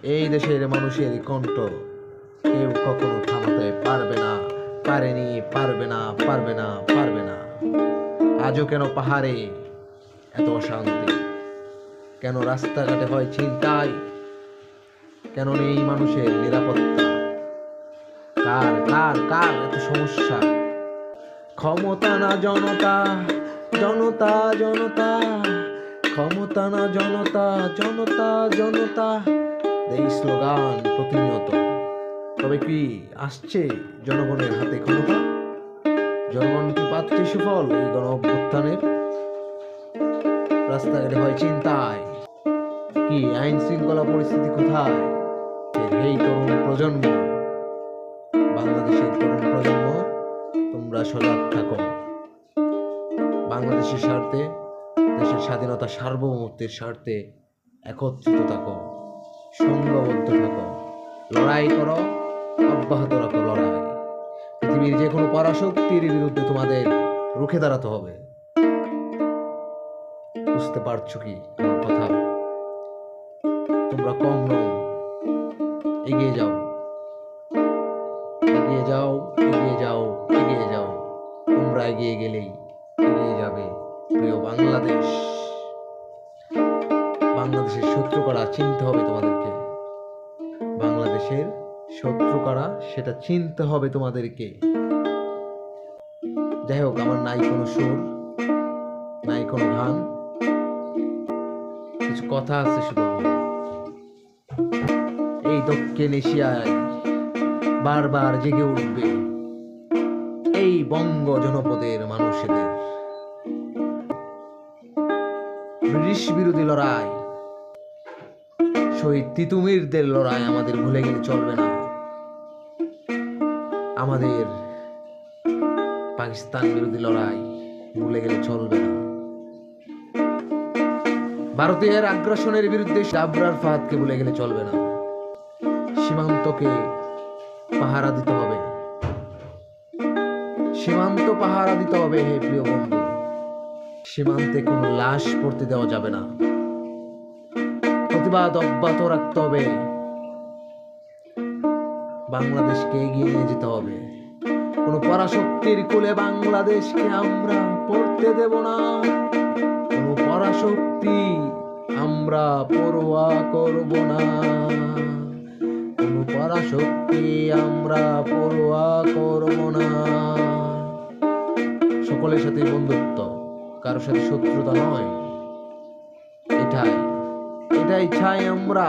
এই দেশের মানুষের কণ্ঠ কেউ কখনো থামাতে পারবে না, পারেনি, পারবে না, পারবে না, পারবে না। আজও কেন পাহাড়ে এত অশান্তি? কেন রাস্তাঘাটে হয় ছিনতাই? কেন নেই মানুষের নিরাপত্তা? কার কার কার এত সমস্যা? ক্ষমতা না জনতা, জনতা জনতা, ক্ষমতা না জনতা, জনতা জনতা, এই স্লোগান প্রতিনিয়ত। তবে কি আসছে জনগণের হাতে ক্ষমতা? জনগণ কি পাচ্ছে সুফল এই গণ অভ্যুত্থানের? রাস্তাঘাটে হয় চিন্তায়, কি আইন শৃঙ্খলা পরিস্থিতি কোথায়? এই তরুণ প্রজন্ম, বাংলাদেশের তরুণ প্রজন্ম, তোমরা সজাগ থাকো। বাংলাদেশের স্বার্থে, দেশের স্বাধীনতা সার্বভৌমত্বের স্বার্থে একত্রিত থাকো, সংঘবদ্ধ থাকো, লড়াই করো, অব্যাহত রাখো লড়াই। পৃথিবীর যে কোনো পরাশক্তির বিরুদ্ধে তোমাদের রুখে দাঁড়াতে হবে। বুঝতে পারছো কি আমার কথা? তোমরা কম নও, এগিয়ে যাও, এগিয়ে যাও, এগিয়ে যাও, এগিয়ে যাও। তোমরা এগিয়ে গেলেই এগিয়ে যাবে প্রিয় বাংলাদেশ। বাংলাদেশের শত্রু কারা চিনতে হবে তোমাদেরকে। বাংলাদেশের শত্রু কারা সেটা চিনতে হবে তোমাদেরকে। যাই হোক, আমার নাই কোনো সুর, নাই কোনো গান, কিছু কথা আছে শুধু। এই দক্ষিণ এশিয়ায় বারবার জেগে উঠবে এই বঙ্গ জনপদের মানুষদের। ব্রিটিশ বিরোধী লড়াই, শহীদ তিতুমিরদের লড়াই আমাদের ভুলে গেলে চলবে না। আমাদের পাকিস্তান বিরোধী লড়াই ভুলে গেলে চলবে না। ভারতের আগ্রাসনের বিরুদ্ধে আবরার ফাহাদকে ভুলে গেলে চলবে না। সীমান্তকে পাহারা দিতে হবে, সীমান্ত পাহারা দিতে হবে। হে প্রিয় বন্ধু, সীমান্তে কোনো লাশ পড়তে দেওয়া যাবে না। প্রতিবাদ অব্যাহত রাখতে হবে। বাংলাদেশকে এগিয়ে নিয়ে যেতে হবে। কোনো পরাশক্তির কোলে বাংলাদেশকে আমরা পড়তে দেব না। কোনো পরাশক্তি আমরা পরোয়া করব না। কোনো পরাশক্তি আমরা পরোয়া করব না। সকলের সাথে বন্ধুত্ব, কারোর সাথে শত্রুতা নয়। এটাই এটাই চাই আমরা।